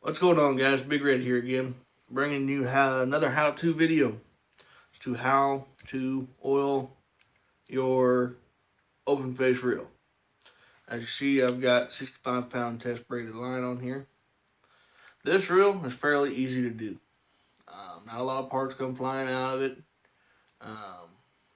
What's going on, guys? Big Red here again, bringing you another how-to video to how to oil your open face reel. As you see, I've got 65-pound test braided line on here. This reel is fairly easy to do. Not a lot of parts come flying out of it,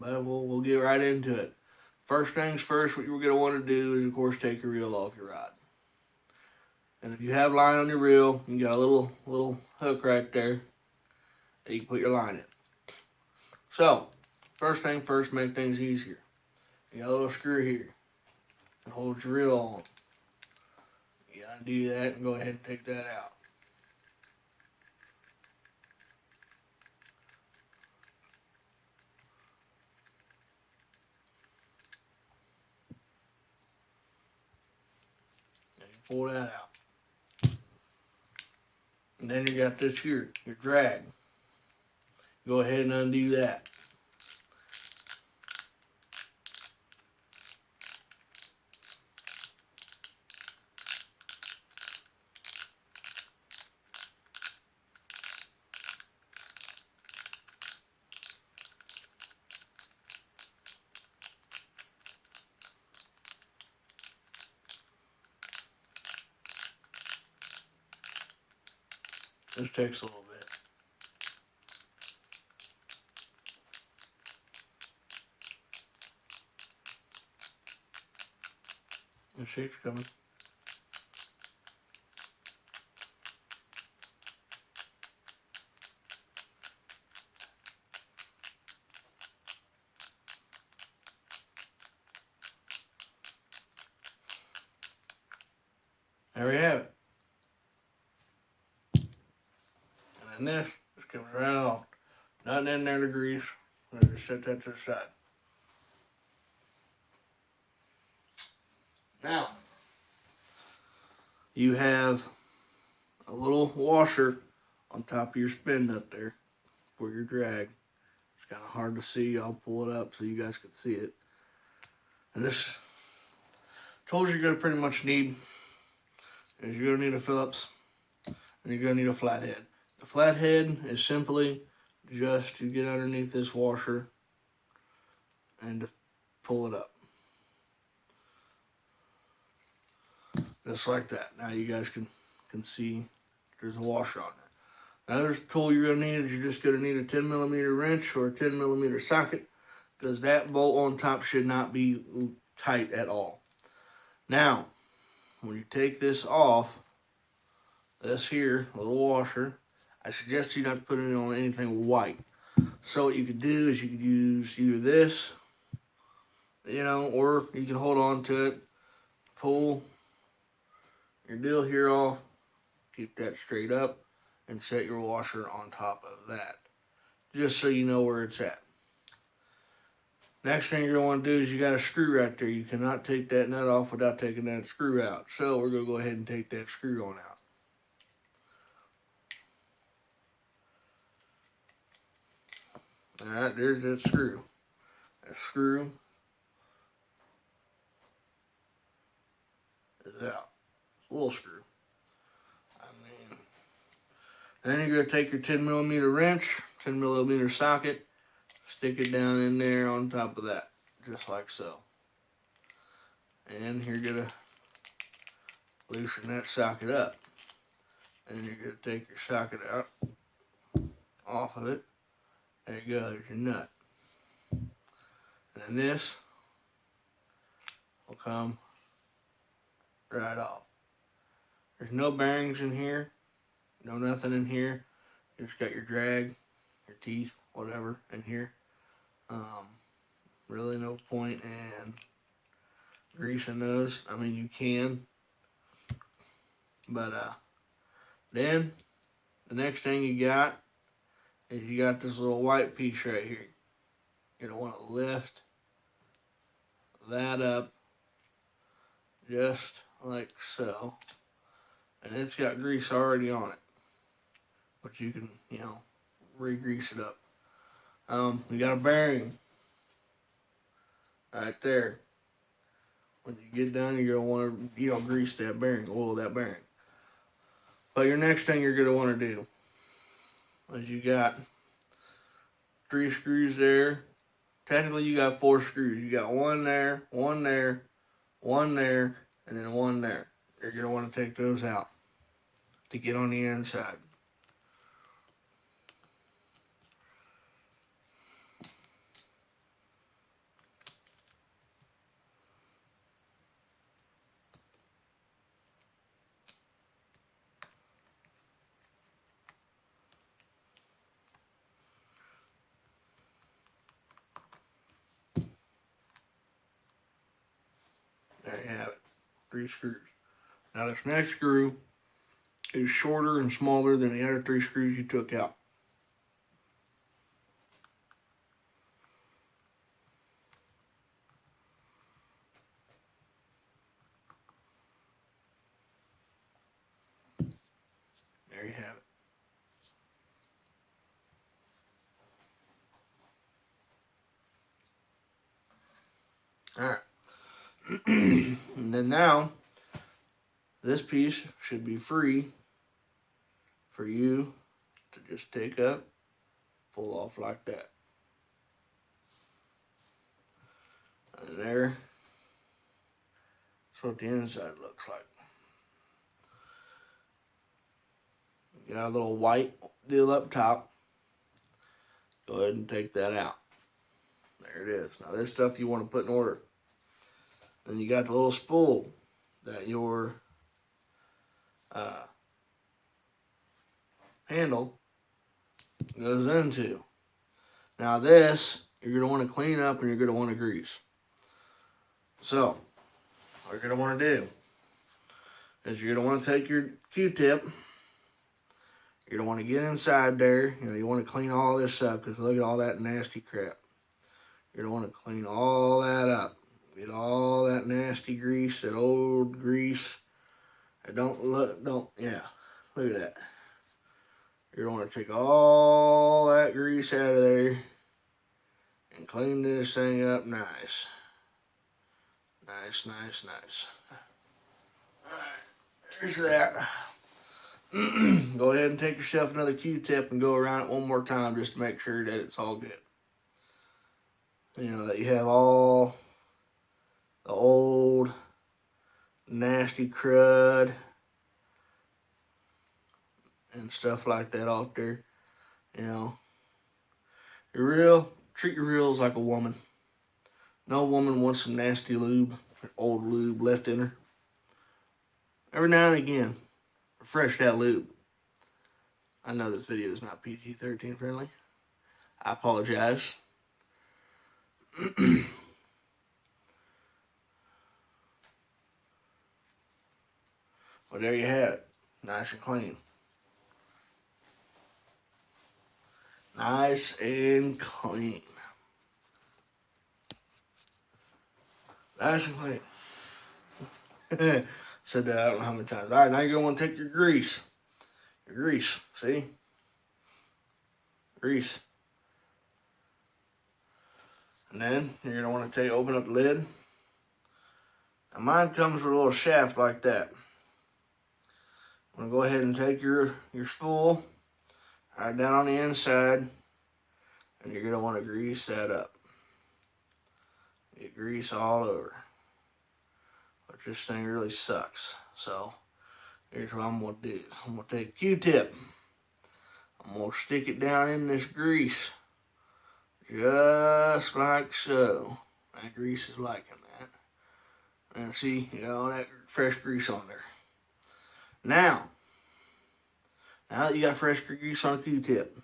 but we'll get right into it. First things first, what you're going to want to do is, of course, take your reel off your rod. And if you have line on your reel, you got a little hook right there that you can put your line in. So, first thing first, make things easier. You got a little screw here that holds your reel on. You gotta do that and go ahead and take that out. And you pull that out. And then you got this here, your drag. Go ahead and undo that. This takes a little bit. The shape's coming. There we have it. And then this comes right off. Nothing in there to grease. I'm gonna just set that to the side. Now, you have a little washer on top of your spin up there for your drag. It's kind of hard to see. I'll pull it up so you guys can see it. And this tools you're going to pretty much need is you're going to need a Phillips and you're going to need a flathead. The flathead is simply just to get underneath this washer and to pull it up. Just like that. Now you guys can see there's a washer on there. Another tool you're going to need is you're just going to need a 10mm wrench or a 10mm socket, because that bolt on top should not be tight at all. Now, when you take this off, this here, little washer, I suggest you not put it on anything white. So what you could do is you could use either this, or you can hold on to it, pull your deal here off, keep that straight up, and set your washer on top of that, just so you know where it's at. Next thing you're going to want to do is you got a screw right there. You cannot take that nut off without taking that screw out. So we're going to go ahead and take that screw on out. Alright, there's that screw. That screw is out. It's a little screw. Then you're going to take your 10mm wrench, 10mm socket, stick it down in there on top of that, just like so. And you're going to loosen that socket up. And you're going to take your socket out, off of it. There you go, there's your nut. And then this will come right off. There's no bearings in here, no nothing in here. You just got your drag, your teeth, whatever in here. Really no point in greasing those. I mean, you can, but then the next thing you got is you got this little white piece right here. You're gonna want to lift that up just like so, and it's got grease already on it, but you can re-grease it up. You got a bearing right there. When you get done, you're gonna want to grease that bearing, oil that bearing. But your next thing you're going to want to do is you got 3 screws there. Technically, you got 4 screws. You got one there, one there, one there, and then one there. You're going to want to take those out to get on the inside. There you have it. 3 screws. Now this next screw is shorter and smaller than the other 3 screws you took out. There you have it. Alright. And then now, this piece should be free for you to just take up, pull off like that. And there, that's what the inside looks like. You got a little white deal up top. Go ahead and take that out. There it is. Now this stuff you want to put in order. Then you got the little spool that your handle goes into. Now this, you're going to want to clean up and you're going to want to grease. So, what you're going to want to do is you're going to want to take your Q-tip. You're going to want to get inside there. You want to clean all this up because look at all that nasty crap. You're going to want to clean all that up. Get all that nasty grease, that old grease. Look at that. You're going to want to take all that grease out of there and clean this thing up nice. Nice. Alright, there's that. Go ahead and take yourself another Q-tip and go around it one more time just to make sure that it's all good. You know, that you have all the old nasty crud and stuff like that off there. You know, treat your reels like a woman. No woman wants some nasty lube, old lube left in her. Every now and again, refresh that lube. I know this video is not PG-13 friendly. I apologize. Well, there you have it. Nice and clean. Nice and clean. Nice and clean. Said that I don't know how many times. All right, now you're going to want to take your grease. See? Grease. And then you're going to want to open up the lid. Now mine comes with a little shaft like that. I'm going to go ahead and take your spool right down on the inside. And you're going to want to grease that up. Get grease all over. But this thing really sucks. So here's what I'm going to do. I'm going to take a Q-tip. I'm going to stick it down in this grease. Just like so. That grease is liking that. And see, you got all that fresh grease on there. Now that you got fresh grease on a Q-tip,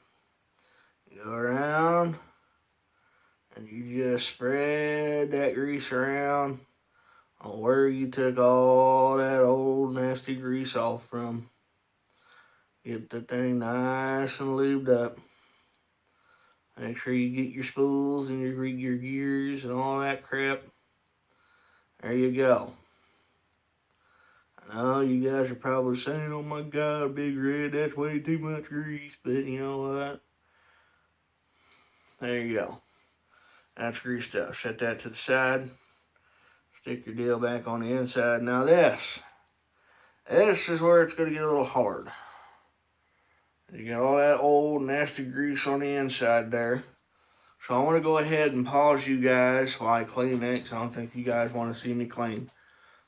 you go around and you just spread that grease around on where you took all that old nasty grease off from. Get the thing nice and lubed up. Make sure you get your spools and your gears and all that crap. There you go. I know you guys are probably saying, oh my God, Big Red, that's way too much grease. But you know what? There you go. That's greased up. Set that to the side. Stick your deal back on the inside. Now this This is where it's going to get a little hard. You got all that old nasty grease on the inside there. So I want to go ahead and pause you guys while I clean it, because I don't think you guys want to see me clean.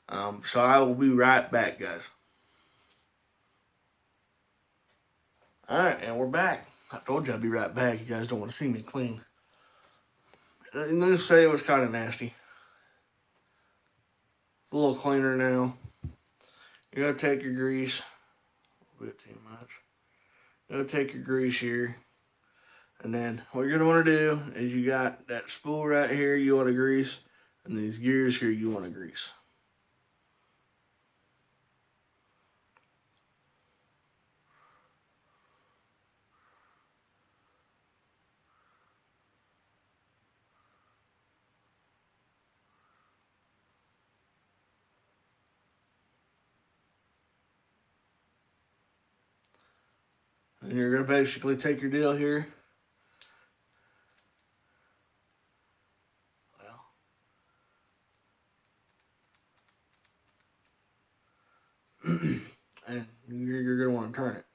So I will be right back, guys. Alright, and we're back. I told you I'd be right back. You guys don't want to see me clean. Let's say it was kind of nasty. It's a little cleaner now. You're going to take your grease. A bit too much. You're going to take your grease here. And then what you're going to want to do is you got that spool right here you want to grease. And these gears here you want to grease. And you're going to basically take your deal here. And you're going to want to turn it.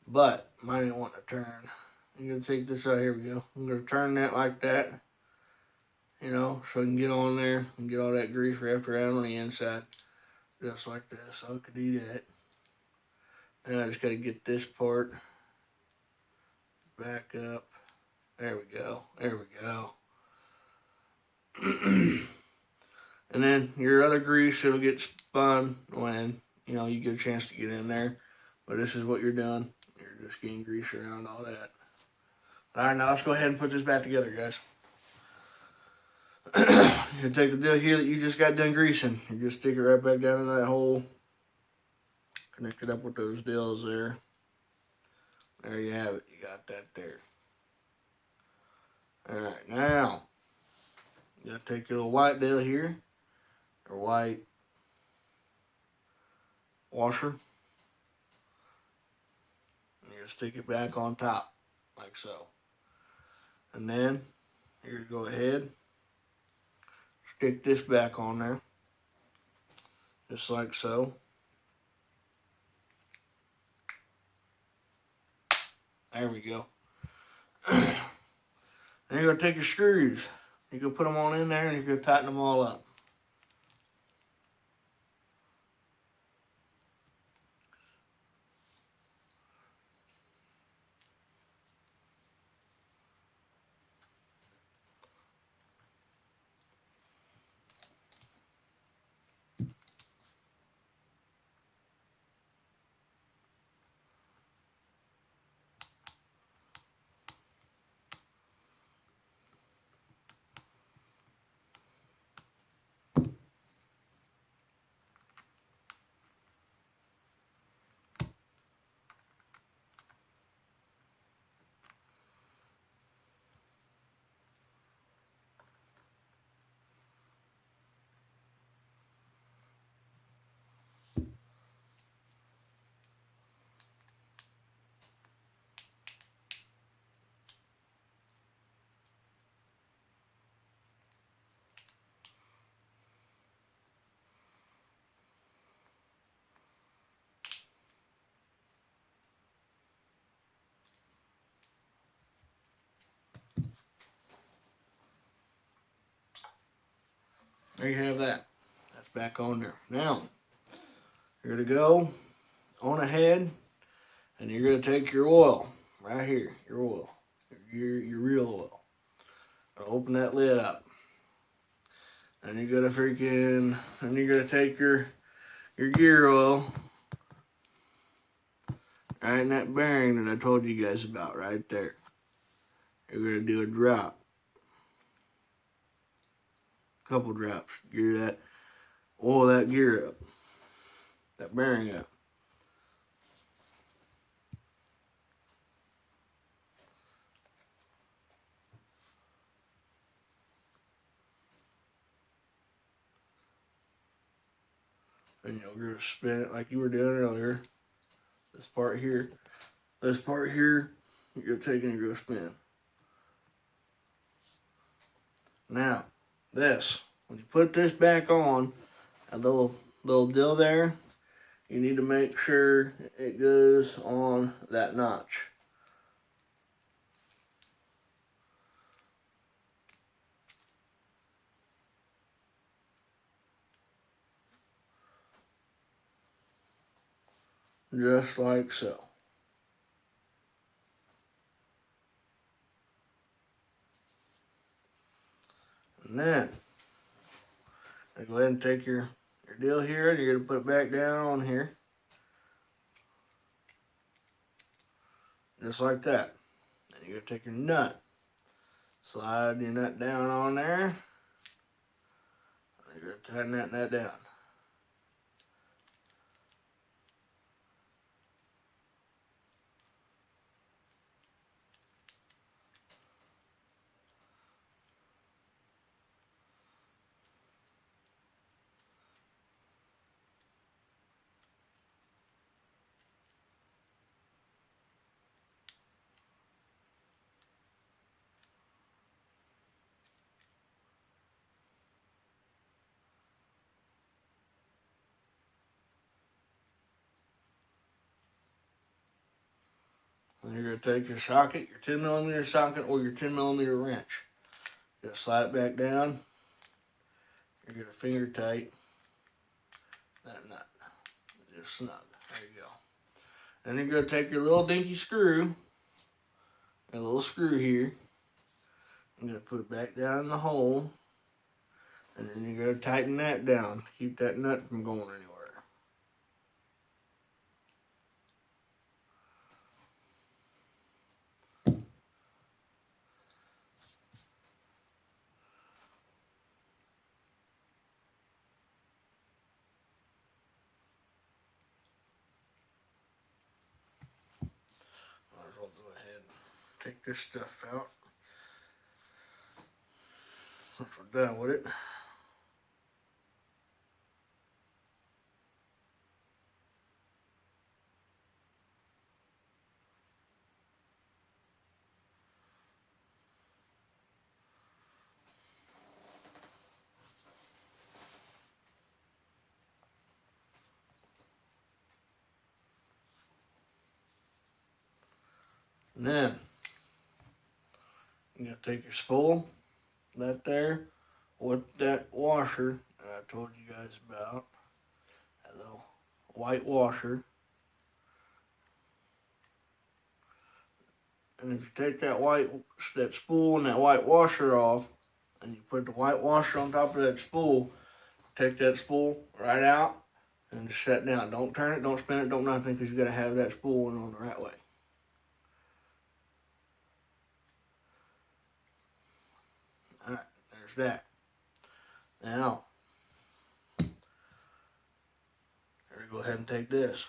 But mine didn't want to turn. I'm going to take this out. Here we go. I'm going to turn that like that. You know, so I can get on there and get all that grease wrapped around on the inside. Just like this. So I could do that. And I just got to get this part back up. There we go. There we go. And then your other grease, it'll get spun when, you know, you get a chance to get in there. But this is what you're doing. You're just getting grease around all that. Alright, now let's go ahead and put this back together, guys. You take the deal here that you just got done greasing. You just stick it right back down in that hole. Connect it up with those deals there. There you have it. You got that there. Alright, now you gotta take your little white deal here, or white washer, and you're gonna stick it back on top, like so. And then you're gonna go ahead, stick this back on there, just like so. There we go. Then you're gonna take your screws. You're gonna put them on in there, and you're gonna tighten them all up. There you have that. That's back on there. Now, you're gonna go on ahead, and you're gonna take your oil right here, your oil, your real oil. Open that lid up, and you're gonna take your gear oil, right in that bearing that I told you guys about, right there. You're gonna do a drop, couple drops, gear that oil, that gear up, that bearing up. And you're gonna spin it like you were doing earlier. This part here, you're gonna take and you're gonna spin. Now, this, when you put this back on, a little dill there, you need to make sure it goes on that notch. Just like so. And then, go ahead and take your deal here, and you're going to put it back down on here. Just like that. And you're going to take your nut, slide your nut down on there, and you're going to tighten that nut down. And you're going to take your socket, your 10 millimeter socket or your 10 millimeter wrench. Just slide it back down. You're going to finger tight that nut. Just snug. There you go. Then you're going to take your little dinky screw, a little screw here. I'm going to put it back down in the hole. And then you're going to tighten that down. Keep that nut from going anywhere. Might as well go ahead and take this stuff out once we're done with it. And then you're going to take your spool, that there, with that washer that I told you guys about, that little white washer. And if you take that spool and that white washer off, and you put the white washer on top of that spool, take that spool right out and just set down. Don't turn it, don't spin it, don't nothing, because you got to have that spool on the right way. Alright, there's that. Now, we're going to go ahead and take this.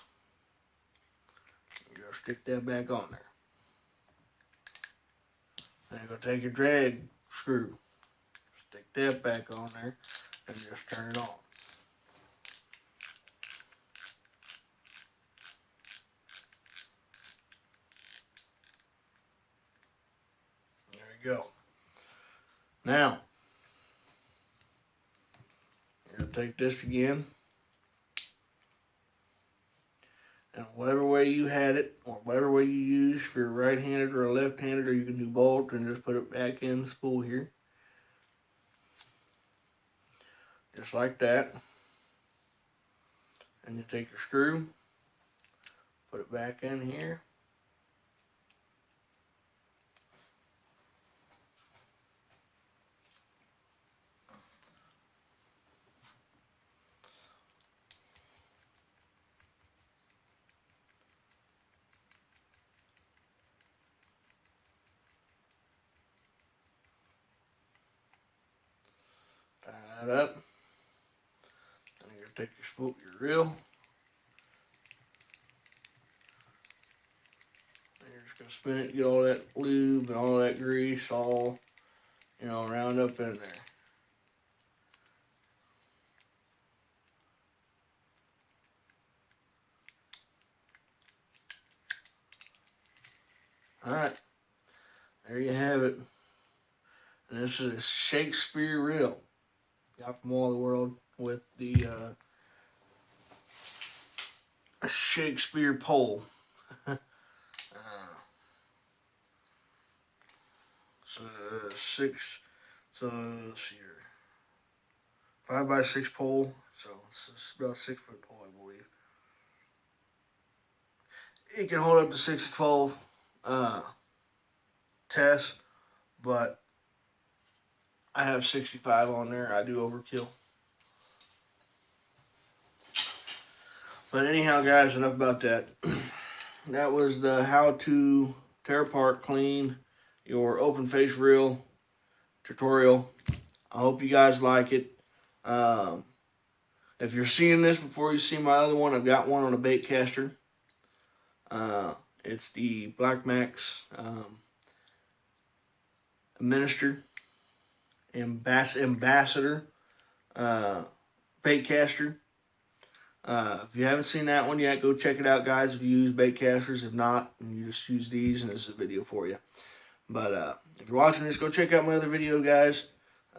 You're going to stick that back on there. Then you're going to take your drag screw, stick that back on there, and just turn it on. There you go. Now, you're going to take this again, and whatever way you had it, or whatever way you use, if you're right-handed or left-handed, or you can do both, and just put it back in the spool here. Just like that. And you take your screw, put it back in here. Tie that up. And you're going to take your spool, your reel. And you're just going to spin it, get all that lube and all that grease all, round up in there. Alright, there you have it. And this is a Shakespeare reel. Got from all the world with the a Shakespeare pole. So let's see here, 5x6 pole. So it's about 6 foot pole, I believe. It can hold up to 6 to 12 tests, but I have 65 on there. I do overkill. But anyhow, guys, enough about that. That was the how to tear apart, clean your open face reel tutorial. I hope you guys like it. If you're seeing this before you see my other one, I've got one on a bait caster. It's the Black Max Ambassador bait caster. If you haven't seen that one yet, go check it out, guys. If you use bait casters, if not, you just use these, and this is a video for you. But if you're watching this, go check out my other video, guys.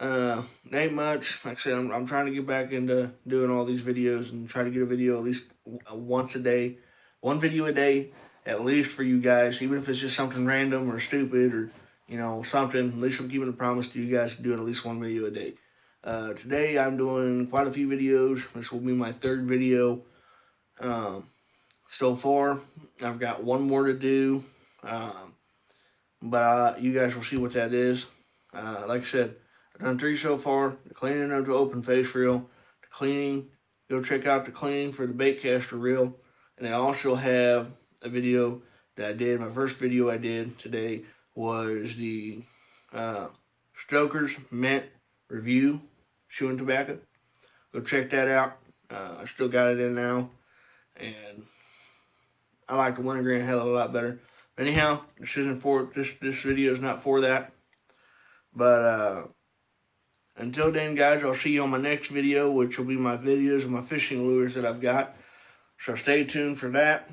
Ain't much. Like I said, I'm trying to get back into doing all these videos and try to get a video at least once a day. One video a day, at least, for you guys. Even if it's just something random or stupid or, you know, something. At least I'm keeping a promise to you guys to do at least one video a day. Today I'm doing quite a few videos. This will be my third video so far. I've got one more to do, but you guys will see what that is. Like I said, I've done 3 so far. The cleaning of the open face reel, the cleaning. Go check out the cleaning for the bait caster reel, and I also have a video that I did. My first video I did today was the Stoker's Mint Review chewing tobacco. Go check that out. I still got it in now, and I like the wintergreen a hell of a lot better. But anyhow, this isn't for this video is not for that. But until then, guys, I'll see you on my next video, which will be my videos of my fishing lures that I've got. So stay tuned for that.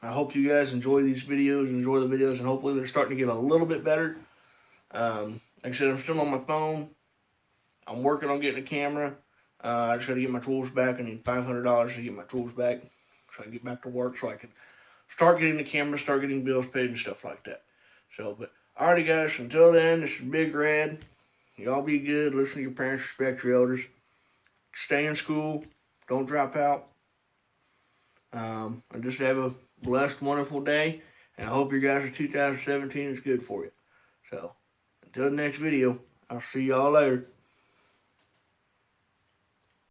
I hope you guys enjoy these videos, and hopefully they're starting to get a little bit better. Like I said, I'm still on my phone. I'm working on getting a camera. I just got to get my tools back. I need $500 to get my tools back so I can get back to work, so I can start getting the camera, start getting bills paid and stuff like that. So, but alrighty, guys, until then, this is Big Red. Y'all be good. Listen to your parents. Respect your elders. Stay in school. Don't drop out. And just have a blessed, wonderful day. And I hope your guys' 2017 is good for you. So, until the next video, I'll see y'all later.